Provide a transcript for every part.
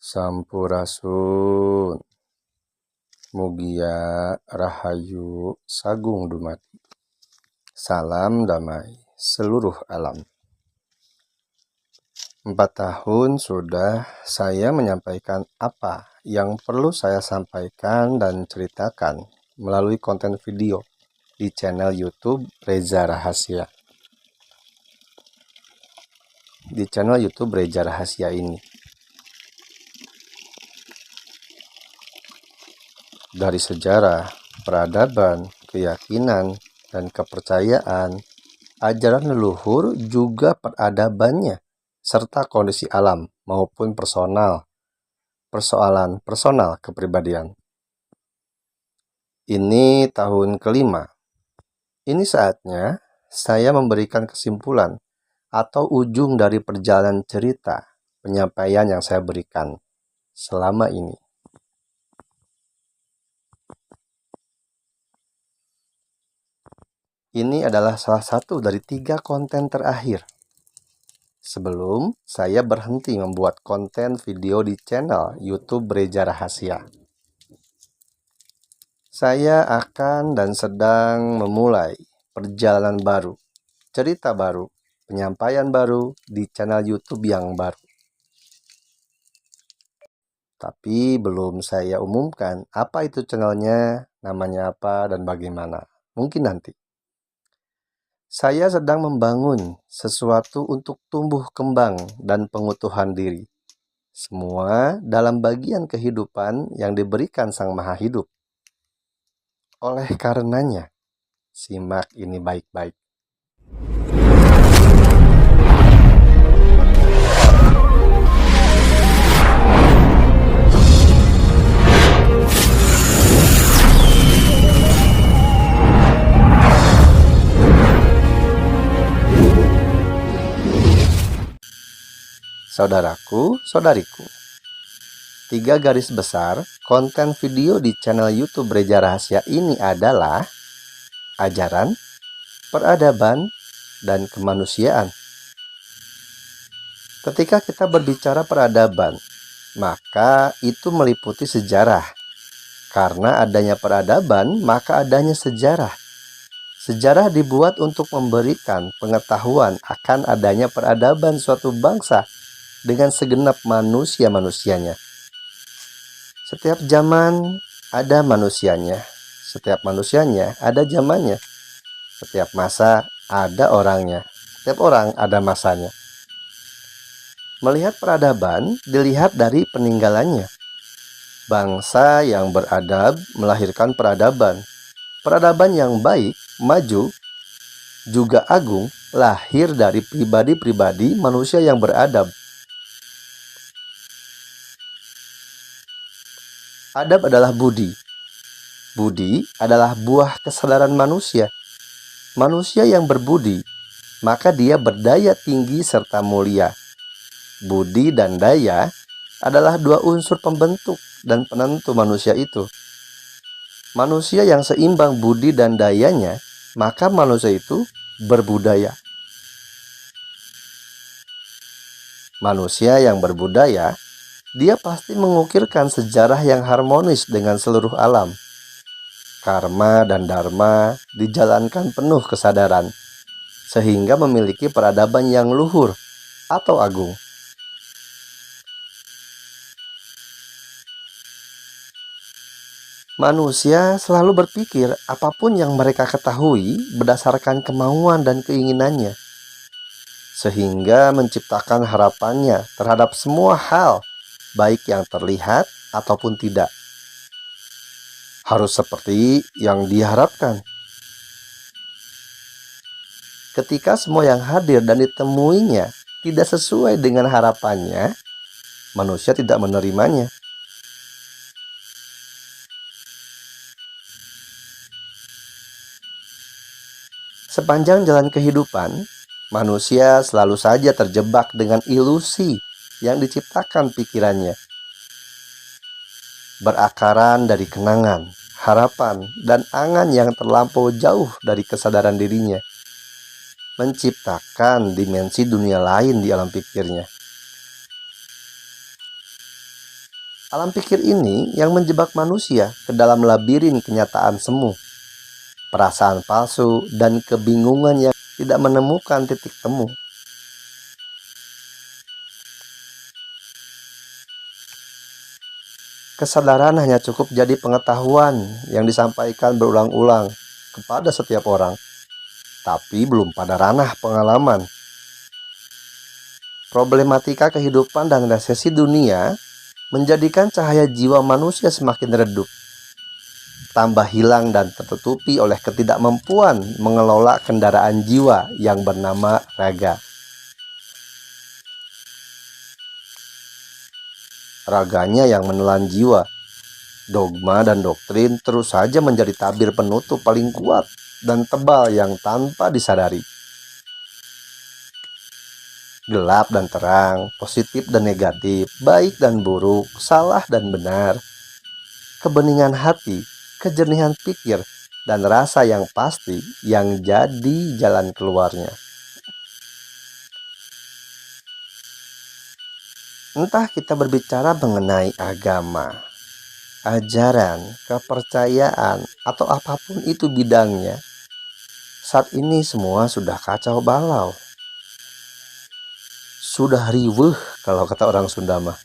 Sampurasun, Mugia Rahayu Sagung Dumadi. Salam damai seluruh alam. 4 tahun sudah saya menyampaikan apa yang perlu saya sampaikan dan ceritakan melalui konten video di channel YouTube Reza Rahasia. Di channel YouTube Reza Rahasia ini, dari sejarah, peradaban, keyakinan, dan kepercayaan, ajaran leluhur juga peradabannya, serta kondisi alam maupun persoalan personal kepribadian. Ini tahun kelima. Ini saatnya saya memberikan kesimpulan atau ujung dari perjalanan cerita penyampaian yang saya berikan selama ini. Ini adalah salah satu dari 3 konten terakhir sebelum saya berhenti membuat konten video di channel YouTube Reza Rahasia. Saya akan dan sedang memulai perjalanan baru, cerita baru, penyampaian baru di channel YouTube yang baru. Tapi belum saya umumkan apa itu channelnya, namanya apa, dan bagaimana. Mungkin nanti. Saya sedang membangun sesuatu untuk tumbuh kembang dan pengutuhan diri. Semua dalam bagian kehidupan yang diberikan Sang Maha Hidup. Oleh karenanya, simak ini baik-baik. Saudaraku, saudariku, 3 garis besar konten video di channel YouTube Reza Rahasia ini adalah ajaran, peradaban, dan kemanusiaan. Ketika kita berbicara peradaban, maka itu meliputi sejarah. Karena adanya peradaban, maka adanya sejarah. Sejarah dibuat untuk memberikan pengetahuan akan adanya peradaban suatu bangsa dengan segenap manusia-manusianya. Setiap zaman ada manusianya, setiap manusianya ada zamannya, setiap masa ada orangnya, setiap orang ada masanya. Melihat peradaban dilihat dari peninggalannya. Bangsa yang beradab melahirkan peradaban. Peradaban yang baik, maju, juga agung lahir dari pribadi-pribadi manusia yang beradab. Adab adalah budi. Budi adalah buah kesadaran manusia. Manusia yang berbudi, maka dia berdaya tinggi serta mulia. Budi dan daya adalah 2 unsur pembentuk dan penentu manusia itu. Manusia yang seimbang budi dan dayanya, maka manusia itu berbudaya. Manusia yang berbudaya, dia pasti mengukirkan sejarah yang harmonis dengan seluruh alam. Karma dan dharma dijalankan penuh kesadaran, sehingga memiliki peradaban yang luhur atau agung. Manusia selalu berpikir apapun yang mereka ketahui berdasarkan kemauan dan keinginannya, sehingga menciptakan harapannya terhadap semua hal, baik yang terlihat ataupun tidak. Harus seperti yang diharapkan. Ketika semua yang hadir dan ditemuinya tidak sesuai dengan harapannya, manusia tidak menerimanya. Sepanjang jalan kehidupan, manusia selalu saja terjebak dengan ilusi yang diciptakan pikirannya. Berakaran dari kenangan, harapan, dan angan yang terlampau jauh dari kesadaran dirinya. Menciptakan dimensi dunia lain di alam pikirnya. Alam pikir ini yang menjebak manusia ke dalam labirin kenyataan semu, perasaan palsu, dan kebingungan yang tidak menemukan titik temu. Kesadaran hanya cukup jadi pengetahuan yang disampaikan berulang-ulang kepada setiap orang, tapi belum pada ranah pengalaman. Problematika kehidupan dan resesi dunia menjadikan cahaya jiwa manusia semakin redup, tambah hilang dan tertutupi oleh ketidakmampuan mengelola kendaraan jiwa yang bernama raga. Raganya yang menelan jiwa, dogma dan doktrin terus saja menjadi tabir penutup paling kuat dan tebal yang tanpa disadari. Gelap dan terang, positif dan negatif, baik dan buruk, salah dan benar, kebeningan hati, kejernihan pikir, dan rasa yang pasti yang jadi jalan keluarnya. Entah kita berbicara mengenai agama, ajaran, kepercayaan, atau apapun itu bidangnya, saat ini semua sudah kacau balau. Sudah riweuh kalau kata orang Sunda mah.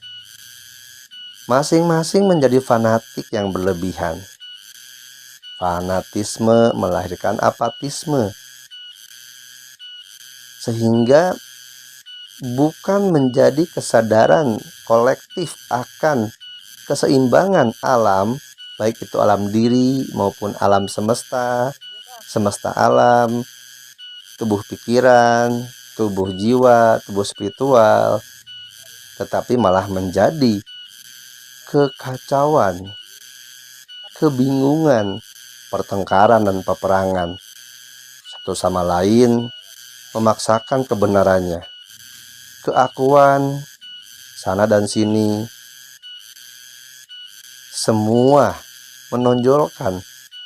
Masing-masing menjadi fanatik yang berlebihan. Fanatisme melahirkan apatisme. Sehingga bukan menjadi kesadaran kolektif akan keseimbangan alam, baik itu alam diri maupun alam semesta, semesta alam, tubuh pikiran, tubuh jiwa, tubuh spiritual, tetapi malah menjadi kekacauan, kebingungan, pertengkaran dan peperangan. Satu sama lain memaksakan kebenarannya, keakuan, sana dan sini. Semua menonjolkan,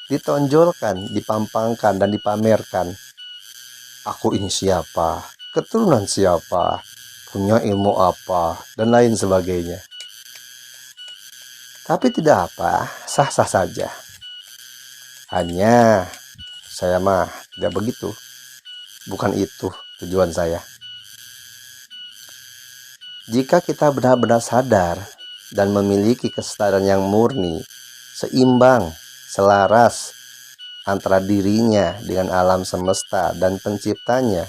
ditonjolkan, dipampangkan, dan dipamerkan. Aku ini siapa? Keturunan siapa? Punya ilmu apa? Dan lain sebagainya. Tapi tidak apa, sah-sah saja. Hanya saya mah tidak begitu. Bukan itu tujuan saya. Jika kita benar-benar sadar dan memiliki kesadaran yang murni, seimbang, selaras antara dirinya dengan alam semesta dan penciptanya,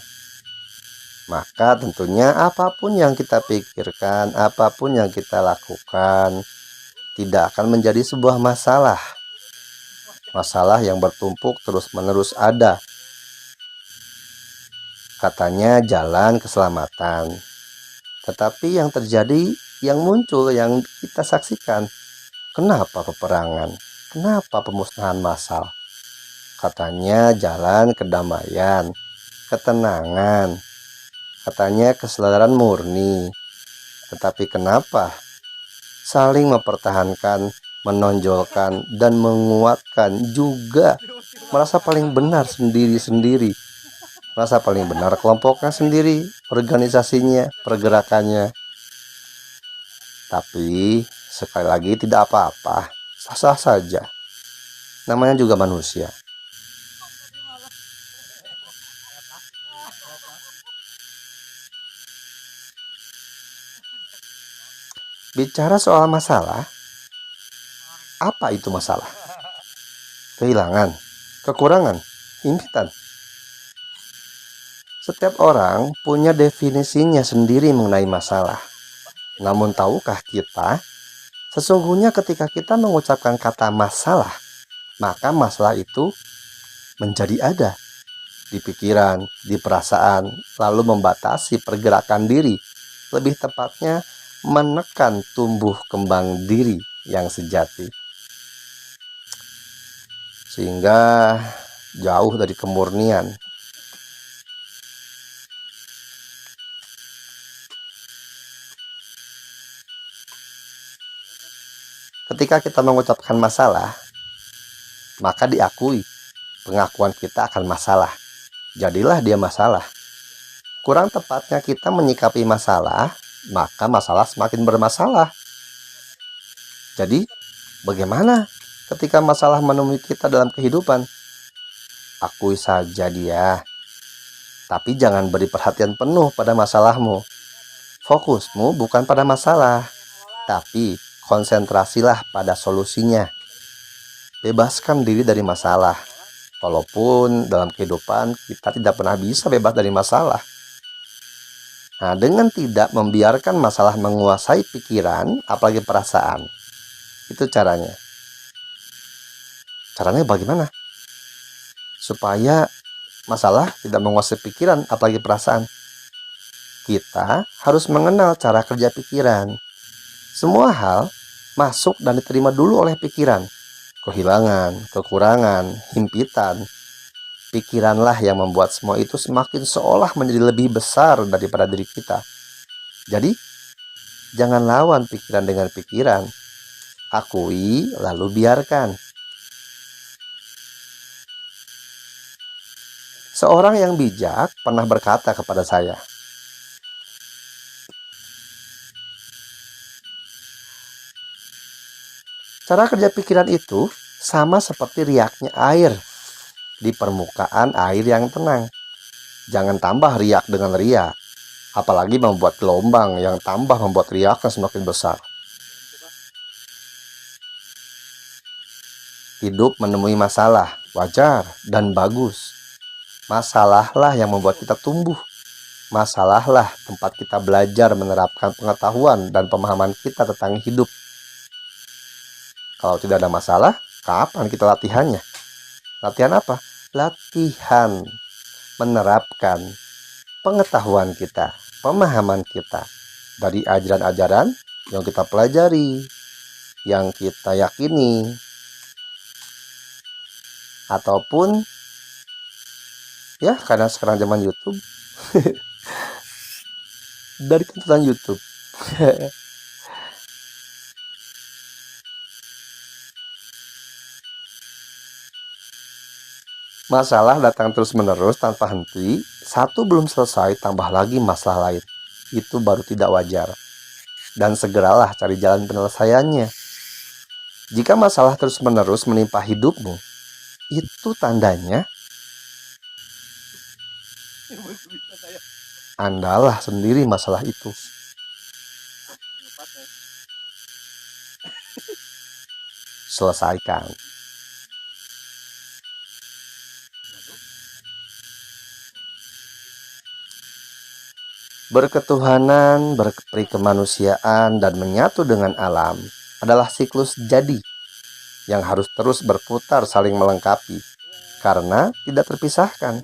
maka tentunya apapun yang kita pikirkan, apapun yang kita lakukan, tidak akan menjadi sebuah masalah. Masalah yang bertumpuk terus-menerus ada. Katanya jalan keselamatan. Tetapi yang terjadi, yang muncul, yang kita saksikan, kenapa peperangan? Kenapa pemusnahan massal? Katanya jalan kedamaian, ketenangan. Katanya kesadaran murni. Tetapi kenapa saling mempertahankan, menonjolkan, dan menguatkan juga merasa paling benar sendiri-sendiri, merasa paling benar kelompoknya sendiri, organisasinya, pergerakannya. Tapi sekali lagi tidak apa-apa, sah-sah saja. Namanya juga manusia. Bicara soal masalah, apa itu masalah? Kehilangan, kekurangan, impitan. Setiap orang punya definisinya sendiri mengenai masalah. Namun tahukah kita, sesungguhnya ketika kita mengucapkan kata masalah, maka masalah itu menjadi ada di pikiran, di perasaan, lalu membatasi pergerakan diri, lebih tepatnya menekan tumbuh kembang diri yang sejati, sehingga jauh dari kemurnian. Ketika kita mengucapkan masalah, maka diakui pengakuan kita akan masalah. Jadilah dia masalah. Kurang tepatnya kita menyikapi masalah, maka masalah semakin bermasalah. Jadi, bagaimana ketika masalah menemui kita dalam kehidupan? Akui saja dia, tapi jangan beri perhatian penuh pada masalahmu. Fokusmu bukan pada masalah, tapi konsentrasilah pada solusinya. Bebaskan diri dari masalah. Walaupun dalam kehidupan kita tidak pernah bisa bebas dari masalah. Nah, dengan tidak membiarkan masalah menguasai pikiran, apalagi perasaan. Itu caranya. Caranya bagaimana? Supaya masalah tidak menguasai pikiran, apalagi perasaan. Kita harus mengenal cara kerja pikiran. Semua hal masuk dan diterima dulu oleh pikiran. Kehilangan, kekurangan, himpitan. Pikiranlah yang membuat semua itu semakin seolah menjadi lebih besar daripada diri kita. Jadi, jangan lawan pikiran dengan pikiran. Akui, lalu biarkan. Seorang yang bijak pernah berkata kepada saya, cara kerja pikiran itu sama seperti riaknya air di permukaan air yang tenang. Jangan tambah riak dengan riak, apalagi membuat gelombang yang tambah membuat riaknya semakin besar. Hidup menemui masalah, wajar dan bagus. Masalahlah yang membuat kita tumbuh. Masalahlah tempat kita belajar menerapkan pengetahuan dan pemahaman kita tentang hidup. Kalau tidak ada masalah, kapan kita latihannya? Latihan apa? Latihan menerapkan pengetahuan kita, pemahaman kita dari ajaran-ajaran yang kita pelajari, yang kita yakini, ataupun ya karena sekarang zaman YouTube dari tontonan YouTube. Masalah datang terus-menerus tanpa henti. Satu belum selesai, tambah lagi masalah lain. Itu baru tidak wajar. Dan segeralah cari jalan penyelesaiannya. Jika masalah terus-menerus menimpa hidupmu, itu tandanya Andalah sendiri masalah itu. Selesaikan. Berketuhanan, berperi kemanusiaan, dan menyatu dengan alam adalah siklus jadi yang harus terus berputar saling melengkapi karena tidak terpisahkan,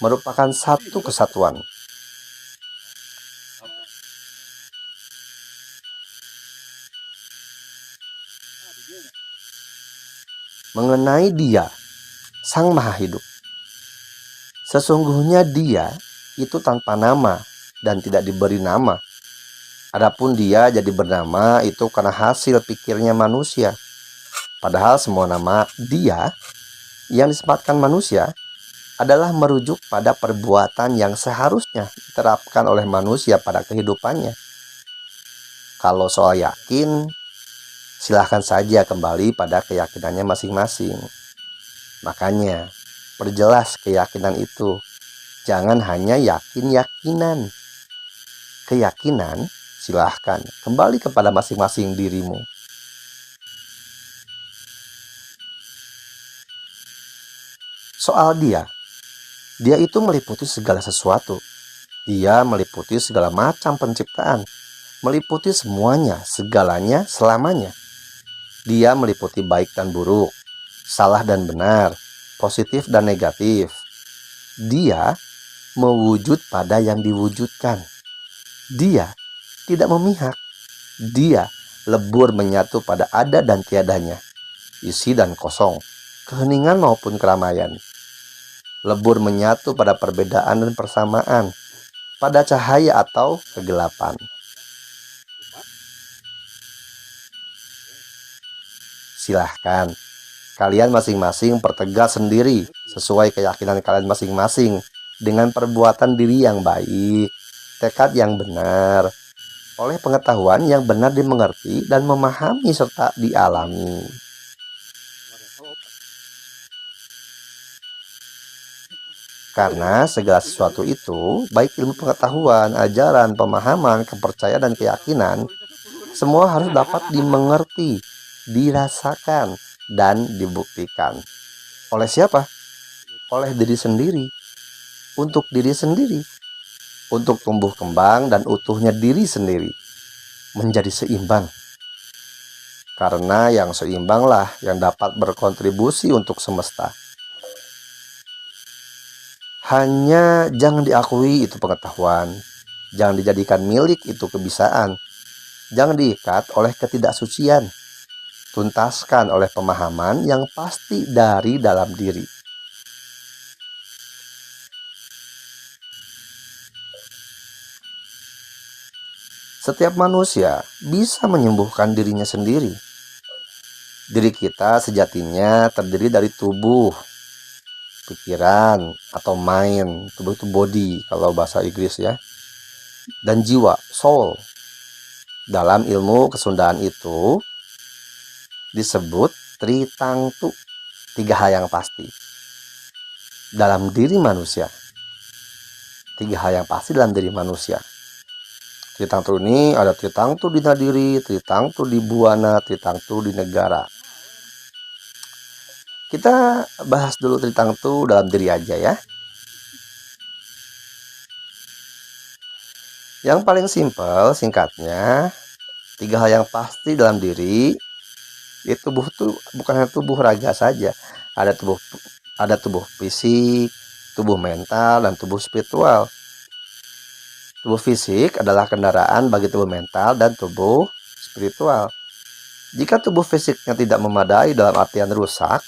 merupakan satu kesatuan. Mengenai Dia, Sang Maha Hidup, sesungguhnya Dia itu tanpa nama dan tidak diberi nama. Adapun Dia jadi bernama itu karena hasil pikirnya manusia. Padahal semua nama Dia yang disematkan manusia adalah merujuk pada perbuatan yang seharusnya diterapkan oleh manusia pada kehidupannya. Kalau soal yakin, silahkan saja kembali pada keyakinannya masing-masing. Makanya, perjelas keyakinan itu. Jangan hanya yakin-yakinan. Keyakinan, silahkan kembali kepada masing-masing dirimu. Soal Dia itu meliputi segala sesuatu. Dia meliputi segala macam penciptaan, meliputi semuanya, segalanya, selamanya. Dia meliputi baik dan buruk, salah dan benar, positif dan negatif. Dia mewujud pada yang diwujudkan. Dia tidak memihak. Dia lebur menyatu pada ada dan tiadanya, isi dan kosong, keheningan maupun keramaian. Lebur menyatu pada perbedaan dan persamaan, pada cahaya atau kegelapan. Silahkan kalian masing-masing pertegas sendiri sesuai keyakinan kalian masing-masing dengan perbuatan diri yang baik, tekad yang benar, oleh pengetahuan yang benar dimengerti dan memahami serta dialami. Karena segala sesuatu itu, baik ilmu pengetahuan, ajaran, pemahaman, kepercayaan, dan keyakinan, semua harus dapat dimengerti, dirasakan, dan dibuktikan. Oleh siapa? Oleh diri sendiri. Untuk diri sendiri. Untuk tumbuh kembang dan utuhnya diri sendiri. Menjadi seimbang. Karena yang seimbanglah yang dapat berkontribusi untuk semesta. Hanya jangan diakui itu pengetahuan. Jangan dijadikan milik itu kebisaan. Jangan diikat oleh ketidaksucian. Tuntaskan oleh pemahaman yang pasti dari dalam diri. Setiap manusia bisa menyembuhkan dirinya sendiri. Diri kita sejatinya terdiri dari tubuh, pikiran, atau mind. Tubuh itu body kalau bahasa Inggris ya. Dan jiwa, soul. Dalam ilmu kesundaan itu disebut tritangtu, 3 hal yang pasti dalam diri manusia. 3 hal yang pasti dalam diri manusia. Tritangtu ini ada tritangtu di nadiri, tritangtu di buana, tritangtu di negara. Kita bahas dulu tritangtu dalam diri aja ya. Yang paling simpel, singkatnya, 3 hal yang pasti dalam diri. Tubuh tuh bukan hanya tubuh raga saja. Ada tubuh fisik, tubuh mental, dan tubuh spiritual. Tubuh fisik adalah kendaraan bagi tubuh mental dan tubuh spiritual. Jika tubuh fisiknya tidak memadai dalam artian rusak,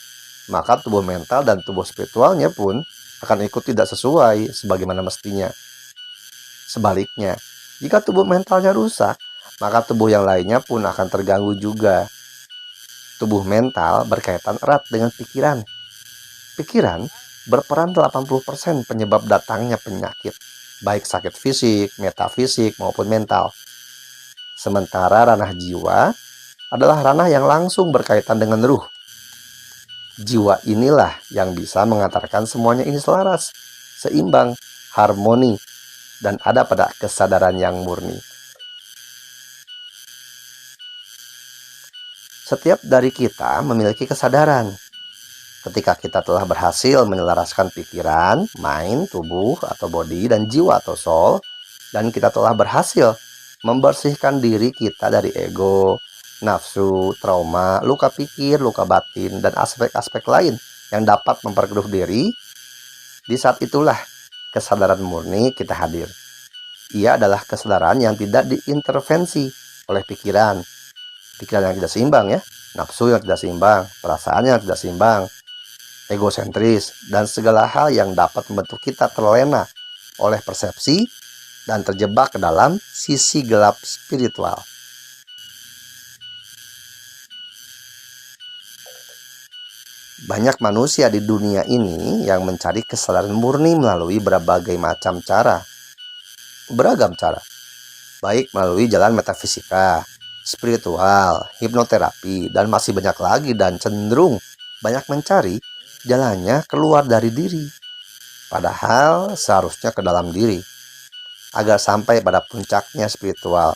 maka tubuh mental dan tubuh spiritualnya pun akan ikut tidak sesuai sebagaimana mestinya. Sebaliknya, jika tubuh mentalnya rusak, maka tubuh yang lainnya pun akan terganggu juga. Tubuh mental berkaitan erat dengan pikiran. Pikiran berperan 80% penyebab datangnya penyakit, baik sakit fisik, metafisik, maupun mental. Sementara ranah jiwa adalah ranah yang langsung berkaitan dengan ruh. Jiwa inilah yang bisa mengantarkan semuanya ini selaras, seimbang, harmoni, dan ada pada kesadaran yang murni. Setiap dari kita memiliki kesadaran. Ketika kita telah berhasil menyelaraskan pikiran, mind, tubuh, atau body, dan jiwa atau soul, dan kita telah berhasil membersihkan diri kita dari ego, nafsu, trauma, luka pikir, luka batin, dan aspek-aspek lain yang dapat memperkeruh diri, di saat itulah kesadaran murni kita hadir. Ia adalah kesadaran yang tidak diintervensi oleh pikiran yang tidak seimbang ya, nafsu yang tidak seimbang, perasaan yang tidak seimbang, egosentris, dan segala hal yang dapat membentuk kita terlena oleh persepsi dan terjebak ke dalam sisi gelap spiritual. Banyak manusia di dunia ini yang mencari kesadaran murni melalui berbagai macam cara. Beragam cara, baik melalui jalan metafisika, spiritual, hipnoterapi, dan masih banyak lagi, dan cenderung banyak mencari jalannya keluar dari diri. Padahal seharusnya ke dalam diri, agar sampai pada puncaknya spiritual.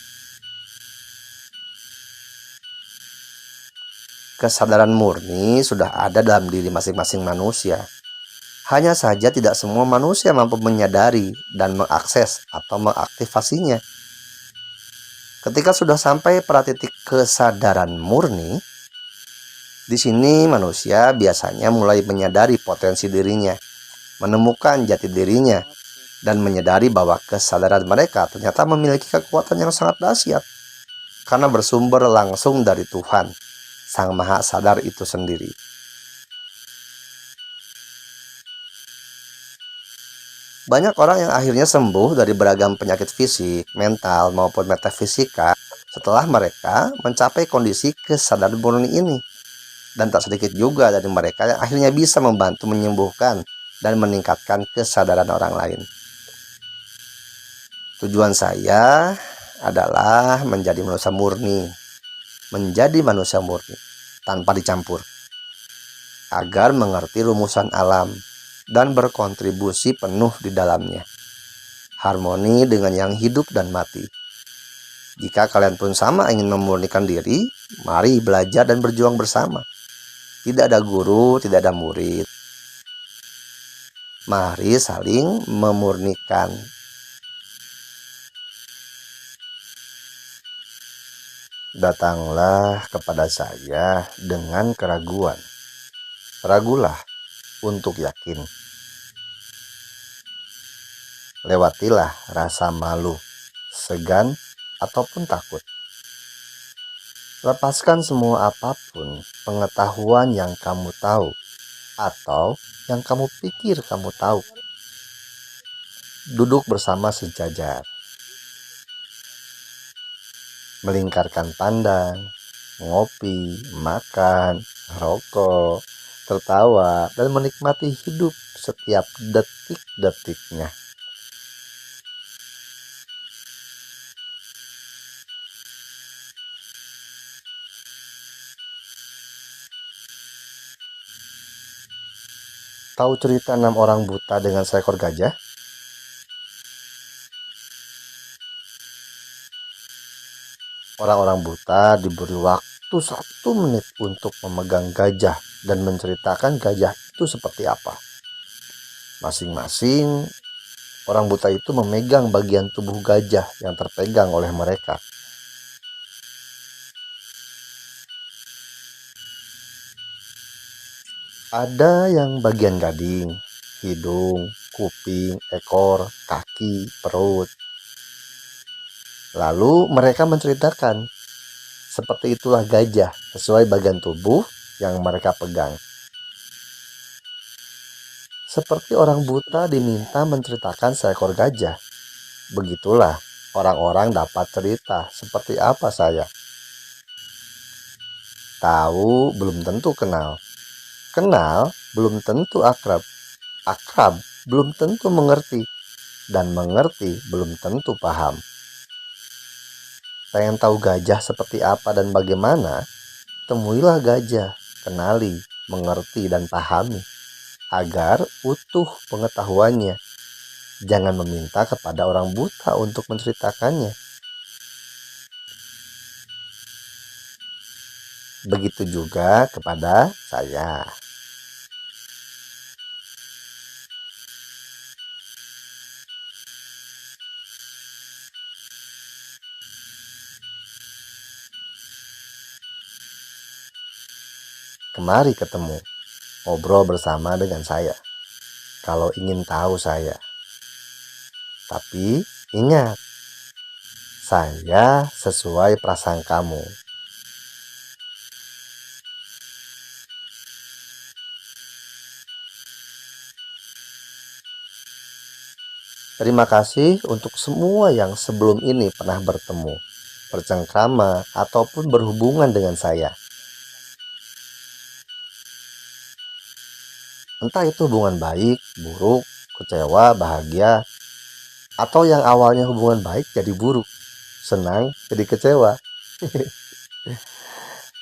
Kesadaran murni sudah ada dalam diri masing-masing manusia. Hanya saja tidak semua manusia mampu menyadari dan mengakses atau mengaktifasinya. Ketika sudah sampai pada titik kesadaran murni, di sini manusia biasanya mulai menyadari potensi dirinya, menemukan jati dirinya, dan menyadari bahwa kesadaran mereka ternyata memiliki kekuatan yang sangat dahsyat, karena bersumber langsung dari Tuhan, Sang Maha Sadar itu sendiri. Banyak orang yang akhirnya sembuh dari beragam penyakit fisik, mental, maupun metafisika setelah mereka mencapai kondisi kesadaran murni ini. Dan tak sedikit juga dari mereka yang akhirnya bisa membantu menyembuhkan dan meningkatkan kesadaran orang lain. Tujuan saya adalah menjadi manusia murni tanpa dicampur, agar mengerti rumusan alam dan berkontribusi penuh di dalamnya, harmoni dengan yang hidup dan mati. Jika kalian pun sama ingin memurnikan diri, mari belajar dan berjuang bersama. Tidak ada guru, tidak ada murid. Mari saling memurnikan. Datanglah kepada saya dengan keraguan. Ragulah untuk yakin. Lewatilah rasa malu, segan, ataupun takut. Lepaskan semua apapun pengetahuan yang kamu tahu atau yang kamu pikir kamu tahu. Duduk bersama sejajar, melingkarkan pandang, ngopi, makan, rokok, tertawa, dan menikmati hidup setiap detik-detiknya. Tahu cerita 6 orang buta dengan seekor gajah? Orang-orang buta diberi waktu 1 menit untuk memegang gajah dan menceritakan gajah itu seperti apa. Masing-masing orang buta itu memegang bagian tubuh gajah yang terpegang oleh mereka. Ada yang bagian gading, hidung, kuping, ekor, kaki, perut. Lalu mereka menceritakan, seperti itulah gajah sesuai bagian tubuh yang mereka pegang. Seperti orang buta diminta menceritakan seekor gajah, begitulah orang-orang dapat cerita seperti apa saya. Tahu belum tentu kenal. Kenal belum tentu akrab. Akrab belum tentu mengerti. Dan mengerti belum tentu paham. Pengen tahu gajah seperti apa dan bagaimana? Temuilah gajah, kenali, mengerti, dan pahami, agar utuh pengetahuannya. Jangan meminta kepada orang buta untuk menceritakannya. Begitu juga kepada saya. Kemari ketemu, ngobrol bersama dengan saya. Kalau ingin tahu saya. Tapi ingat, saya sesuai perasaan kamu. Terima kasih untuk semua yang sebelum ini pernah bertemu, bercengkrama, ataupun berhubungan dengan saya. Entah itu hubungan baik, buruk, kecewa, bahagia, atau yang awalnya hubungan baik jadi buruk, senang jadi kecewa.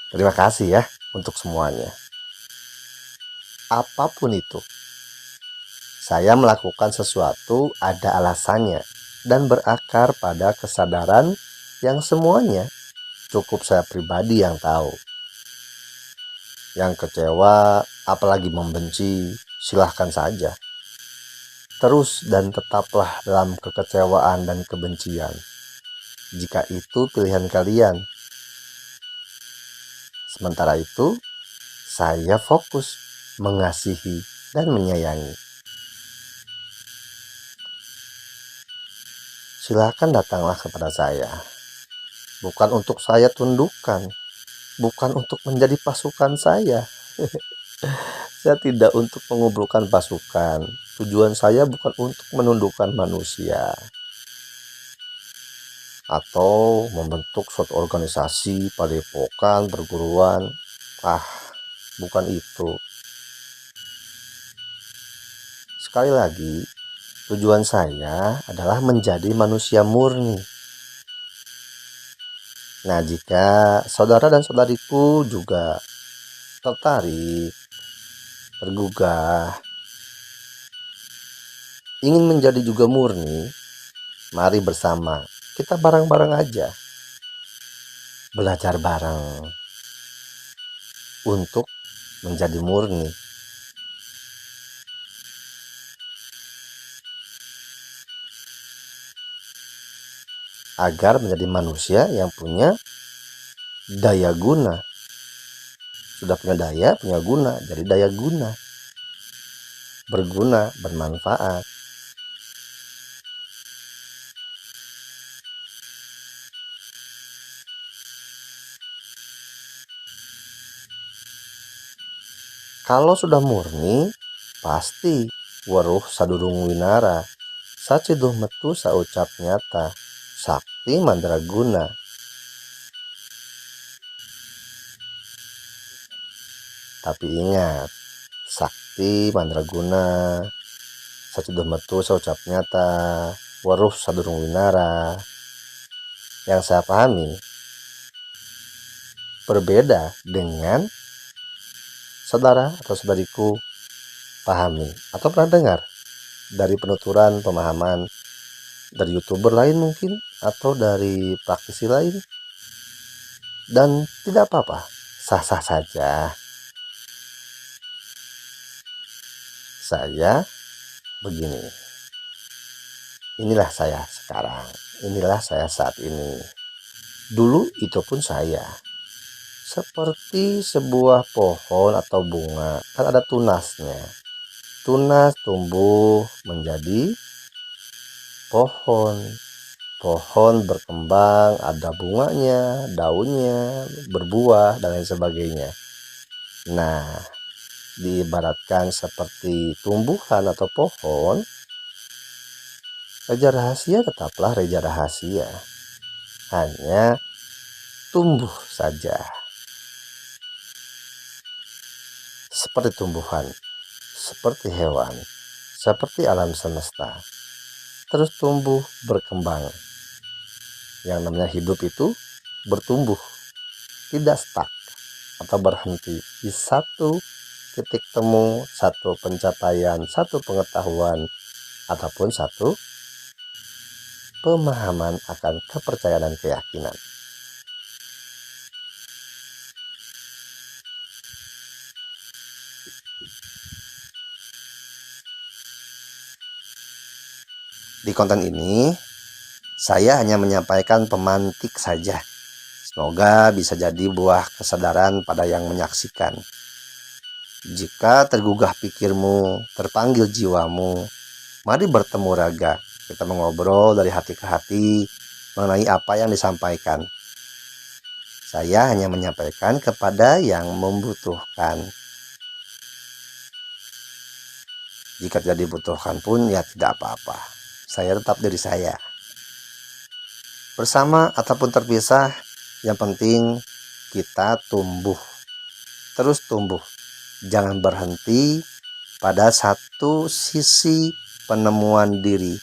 Terima kasih ya untuk semuanya. Apapun itu, saya melakukan sesuatu ada alasannya dan berakar pada kesadaran yang semuanya cukup saya pribadi yang tahu. Yang kecewa, apalagi membenci, silahkan saja. Terus dan tetaplah dalam kekecewaan dan kebencian, jika itu pilihan kalian. Sementara itu, saya fokus mengasihi dan menyayangi. Silakan datanglah kepada saya. Bukan untuk saya tundukkan, bukan untuk menjadi pasukan saya. Saya tidak untuk mengumpulkan pasukan. Tujuan saya bukan untuk menundukkan manusia atau membentuk suatu organisasi, padepokan, perguruan. Bukan itu. Sekali lagi, tujuan saya adalah menjadi manusia murni. Nah, jika saudara dan saudariku juga tertarik, tergugah, ingin menjadi juga murni, mari bersama kita bareng-bareng aja belajar bareng untuk menjadi murni. Agar menjadi manusia yang punya daya guna. Sudah punya daya, punya guna, jadi daya guna. Berguna, bermanfaat. Kalau sudah murni, pasti weruh sadurung winara, saciduh metu saucap nyata, sakti mandraguna. Tapi ingat, sakti mandraguna, saciduh metu saucap nyata, weruh sadurung winara. Yang saya pahami berbeda dengan saudara atau saudariku pahami atau pernah dengar dari penuturan pemahaman dari YouTuber lain mungkin atau dari praktisi lain, dan tidak apa-apa, sah-sah saja. Saya begini, inilah saya sekarang, inilah saya saat ini. Dulu itu pun saya seperti sebuah pohon atau bunga, kan ada tunasnya. Tunas tumbuh menjadi pohon. Pohon berkembang, ada bunganya, daunnya, berbuah, dan lain sebagainya. Nah, diibaratkan seperti tumbuhan atau pohon, reja rahasia tetaplah reja rahasia. Hanya tumbuh saja. Seperti tumbuhan, seperti hewan, seperti alam semesta. Terus tumbuh, berkembang. Yang namanya hidup itu bertumbuh, tidak stuck atau berhenti di satu titik temu, satu pencapaian, satu pengetahuan, ataupun satu pemahaman akan kepercayaan dan keyakinan. Di konten ini, saya hanya menyampaikan pemantik saja. Semoga bisa jadi buah kesadaran pada yang menyaksikan. Jika tergugah pikirmu, terpanggil jiwamu, mari bertemu raga. Kita mengobrol dari hati ke hati mengenai apa yang disampaikan. Saya hanya menyampaikan kepada yang membutuhkan. Jika tidak dibutuhkan pun ya tidak apa-apa. Saya tetap diri saya. Bersama ataupun terpisah, yang penting kita tumbuh. Terus tumbuh. Jangan berhenti pada satu sisi penemuan diri.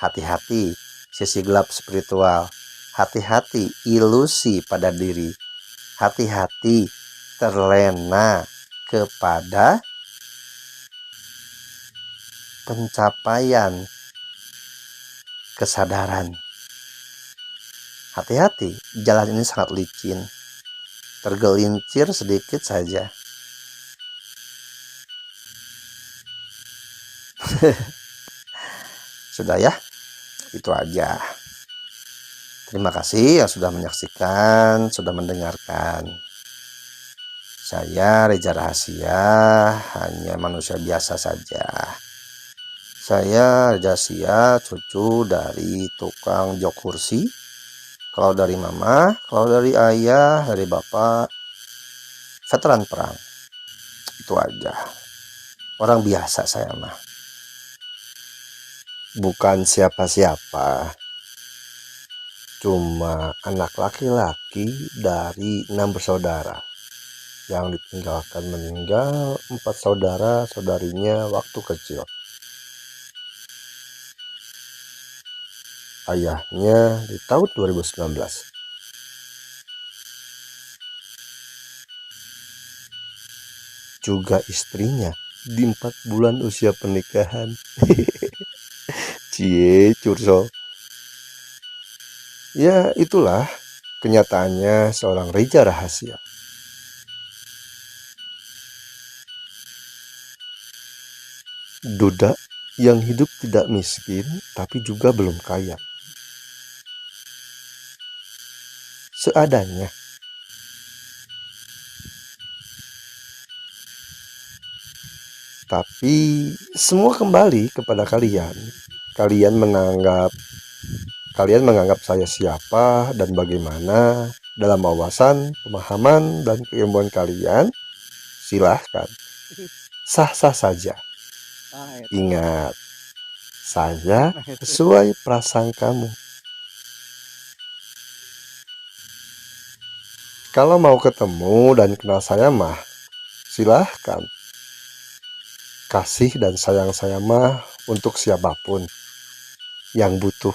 Hati-hati sisi gelap spiritual. Hati-hati ilusi pada diri. Hati-hati terlena kepada pencapaian kesadaran. Hati-hati, jalan ini sangat licin. Tergelincir sedikit saja. Sudah ya, itu aja. Terima kasih yang sudah menyaksikan, sudah mendengarkan. Saya Reza Rahasia, hanya manusia biasa saja. Saya Reza Rahasia, cucu dari tukang jok kursi. Kalau dari mama, kalau dari ayah, dari bapak, veteran perang. Itu aja. Orang biasa saya mah. Bukan siapa-siapa. Cuma anak laki-laki dari 6 bersaudara. Yang ditinggalkan meninggal 4 saudara-saudarinya waktu kecil. Ayahnya di tahun 2019. juga istrinya di 4 bulan usia pernikahan. Cie, curso. Ya, itulah kenyataannya seorang reja rahasia. Duda yang hidup tidak miskin tapi juga belum kaya. Seadanya. Tapi semua kembali kepada kalian. Kalian menganggap saya siapa dan bagaimana dalam wawasan, pemahaman, dan keilmuan kalian. Silahkan. Sah-sah saja. Ingat, saya sesuai prasangkamu. Kalau mau ketemu dan kenal saya mah, silahkan. Kasih dan sayang saya mah untuk siapapun yang butuh.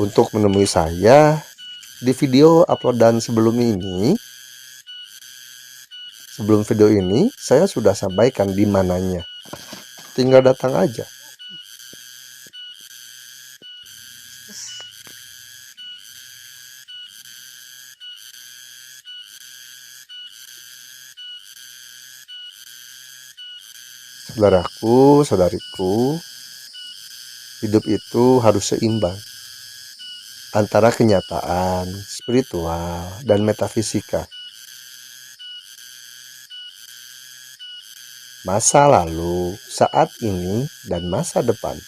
Untuk menemui saya di video uploadan sebelum video ini saya sudah sampaikan di mananya. Tinggal datang aja. Saudaraku, saudariku, hidup itu harus seimbang antara kenyataan, spiritual, dan metafisika. Masa lalu, saat ini, dan masa depan.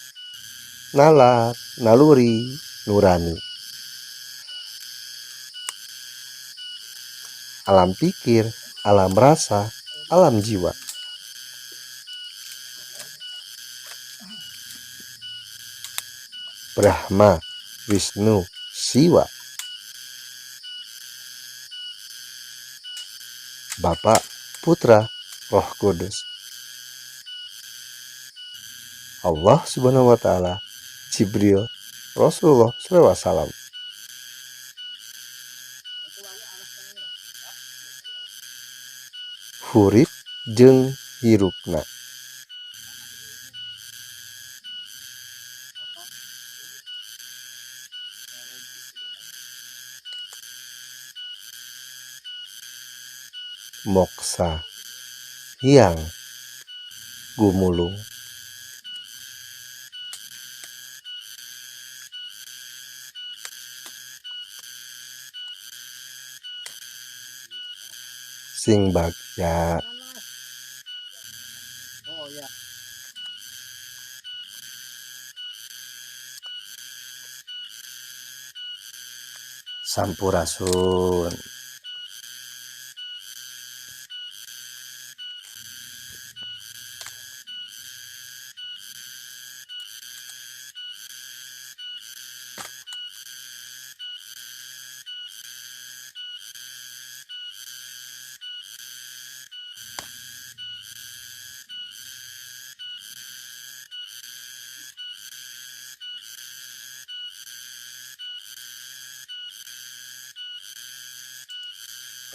Nalar, naluri, nurani. Alam pikir, alam rasa, alam jiwa. Brahma, Wisnu, Siwa. Bapa, Putra, Roh Kudus. Allah Subhanahu wa Ta'ala, Jibril, Rasulullah SAW. Hurif jeung hirupna. Moksa Hyang Gumulung. Sing Bagja. Sampurasun.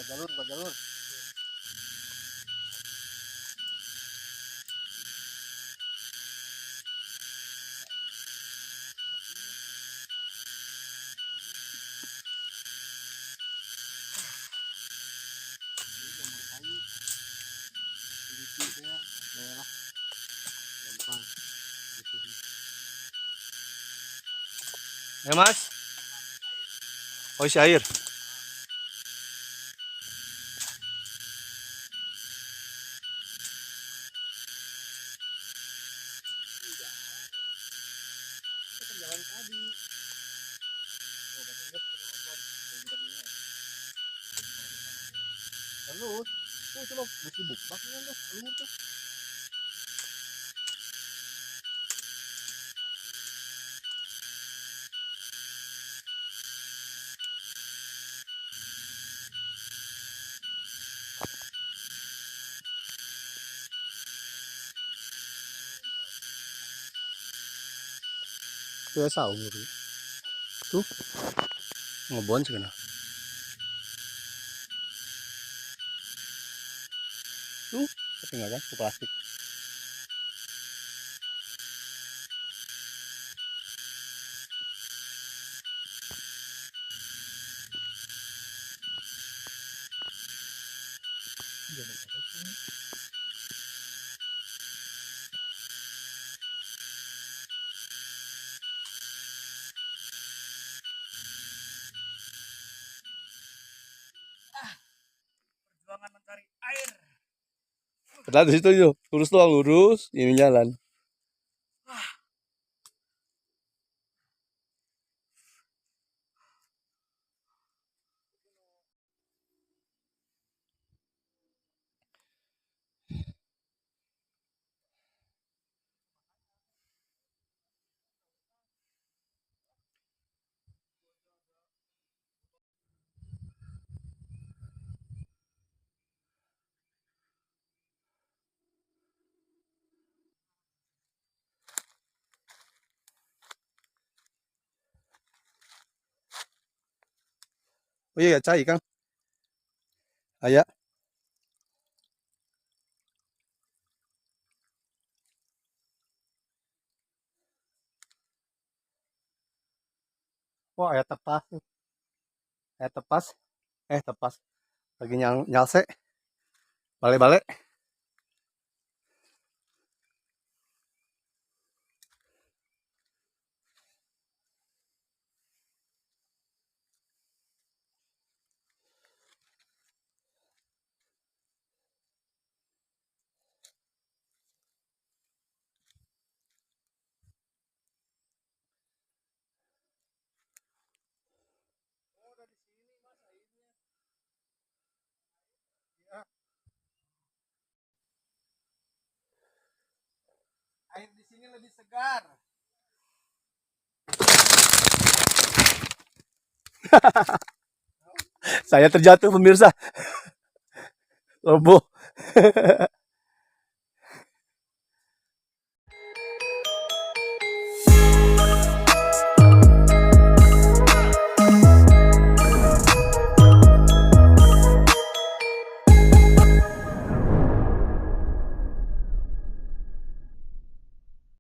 Ke jalur. Ya mas, oh isi air. Terus, itu lo mesti buka kan lo, keluar tuh. Tuh sahur. Tuh, ngebon sih kena. Tuh, ketinggalan ke plastik. Perjuangan mencari air. Padahal di situ yuk, lurus doang, lurus, ini jalan. Oh iya, cai Kang. Ayah. Oh, ayah tepas. Ayah tepas. Tepas. Lagi nyalse. Balik-balik. Oh, dari sini mas airnya. Ya, air di sini lebih segar. Saya terjatuh pemirsa. Roboh.